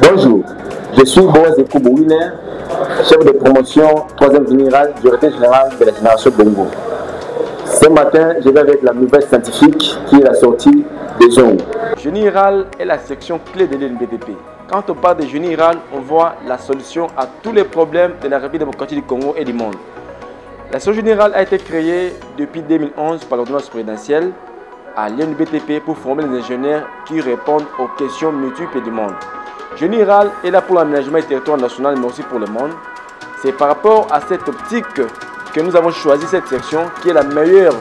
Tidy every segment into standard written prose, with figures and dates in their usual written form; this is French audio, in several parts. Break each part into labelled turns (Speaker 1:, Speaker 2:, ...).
Speaker 1: Bonjour, je suis Boaz Ekobo-Winer, chef de promotion 3e général, directeur général de la génération Bongo. Ce matin, je vais avec la nouvelle scientifique qui est la sortie des Zongo.
Speaker 2: Général est la section clé de l'UNBDP. Quand on parle de Général, on voit la solution à tous les problèmes de la République démocratique du Congo et du monde. La section générale a été créée depuis 2011 par l'ordonnance présidentielle à l'UNBDP pour former les ingénieurs qui répondent aux questions multiples du monde. Général est là pour l'aménagement du territoire national mais aussi pour le monde. C'est par rapport à cette optique que nous avons choisi cette section qui est la meilleure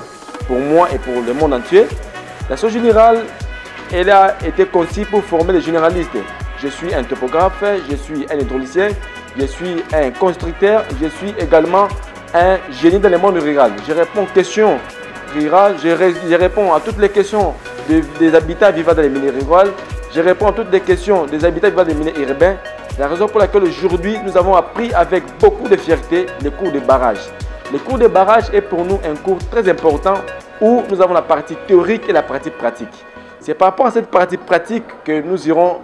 Speaker 2: pour moi et pour le monde entier. La section générale elle a été conçue pour former les généralistes. Je suis un topographe, je suis un hydraulicien, je suis un constructeur, je suis également un génie dans le monde rural. Je réponds aux questions rurales, je réponds à toutes les questions des habitats vivant dans les milieux ruraux. Je réponds à toutes les questions des habitants vivant dans les milieux urbains. La raison pour laquelle aujourd'hui nous avons appris avec beaucoup de fierté les cours de barrage. Le cours de barrage est pour nous un cours très important où nous avons la partie théorique et la partie pratique. C'est par rapport à cette partie pratique que nous irons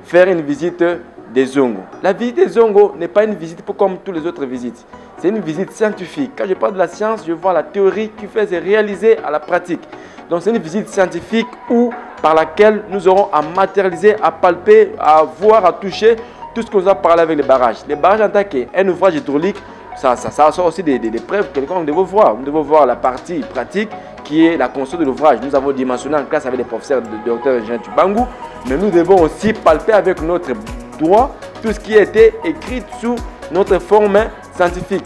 Speaker 2: faire une visite des Zongo. La visite des Zongo n'est pas une visite comme toutes les autres visites. C'est une visite scientifique. Quand je parle de la science, je vois la théorie qui fait se réaliser à la pratique. Donc c'est une visite scientifique où, par laquelle nous aurons à matérialiser, à palper, à voir, à toucher tout ce que nous avons parlé avec les barrages. Les barrages en tant qu'un ouvrage hydraulique, ça sort aussi des preuves que nous devons voir. Nous devons voir la partie pratique qui est la construction de l'ouvrage. Nous avons dimensionné en classe avec les professeurs de Dr Jean Tubangu, mais nous devons aussi palper avec notre doigt tout ce qui a été écrit sous notre forme scientifique.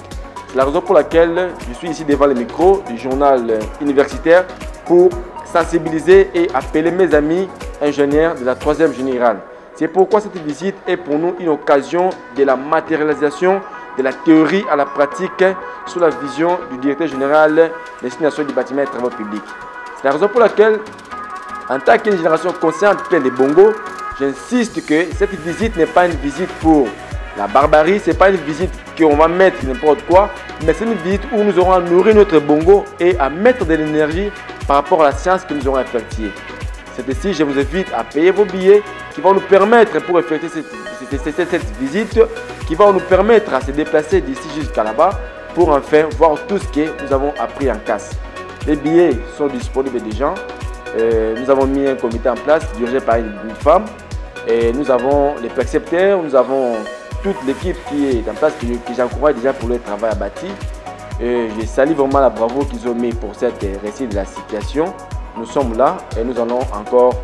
Speaker 2: C'est la raison pour laquelle je suis ici devant le micro du journal universitaire pour sensibiliser et appeler mes amis ingénieurs de la 3e générale. C'est pourquoi cette visite est pour nous une occasion de la matérialisation de la théorie à la pratique sous la vision du directeur général de destination du bâtiment et des travaux publics. C'est la raison pour laquelle, en tant qu'une génération consciente pleine de Bongo, j'insiste que cette visite n'est pas une visite pour la barbarie, ce n'est pas une visite qu'on va mettre n'importe quoi, mais c'est une visite où nous aurons à nourrir notre Bongo et à mettre de l'énergie par rapport à la science que nous aurons effectuée. C'est ici, je vous invite à payer vos billets qui vont nous permettre pour effectuer cette visite, qui va nous permettre à se déplacer d'ici jusqu'à là-bas pour enfin voir tout ce que nous avons appris en classe. Les billets sont disponibles déjà. Nous avons mis un comité en place dirigé par une femme. Et nous avons les percepteurs, nous avons toute l'équipe qui est en place, que j'encourage déjà pour le travail abattu. Je salue vraiment la bravoure qu'ils ont mis pour cette récit de la situation. Nous sommes là et nous allons encore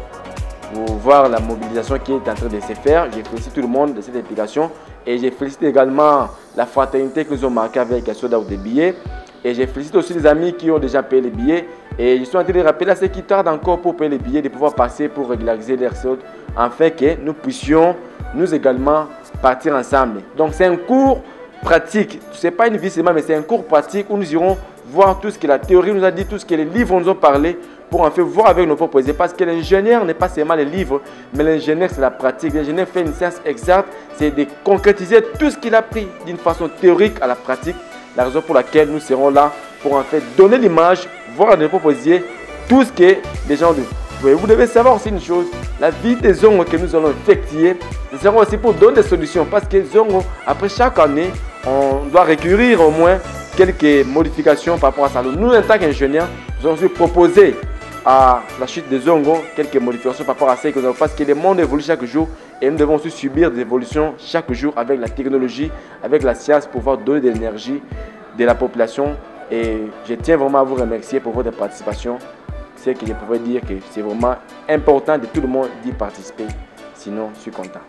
Speaker 2: voir la mobilisation qui est en train de se faire. Je félicite tout le monde de cette implication et je félicite également la fraternité que nous avons marquée avec les soldats des billets. Et je félicite aussi les amis qui ont déjà payé les billets. Et je suis en train de rappeler à ceux qui tardent encore pour payer les billets de pouvoir passer pour régulariser leurs soldes afin que nous puissions nous également partir ensemble. Donc c'est un cours pratique. Ce n'est pas une visite, mais c'est un cours pratique où nous irons voir tout ce que la théorie nous a dit, tout ce que les livres nous ont parlé pour en fait voir avec nos propres yeux. Parce que l'ingénieur n'est pas seulement les livres, mais l'ingénieur c'est la pratique. L'ingénieur fait une science exacte, c'est de concrétiser tout ce qu'il a appris d'une façon théorique à la pratique. La raison pour laquelle nous serons là pour en fait donner l'image, voir à nos propres yeux tout ce que les gens disent. Vous devez savoir aussi une chose, la vie des Zongo que nous allons effectuer, ce sera aussi pour donner des solutions. Parce que Zongo, après chaque année, on doit requérir au moins quelques modifications par rapport à ça. Nous, en tant qu'ingénieurs, nous allons aussi proposer à la chute des Zongo quelques modifications par rapport à ça. Parce que le monde évolue chaque jour et nous devons aussi subir des évolutions chaque jour avec la technologie, avec la science pour pouvoir donner de l'énergie de la population. Et je tiens vraiment à vous remercier pour votre participation. C'est que je pouvais dire que c'est vraiment important de tout le monde d'y participer. Sinon, je suis content.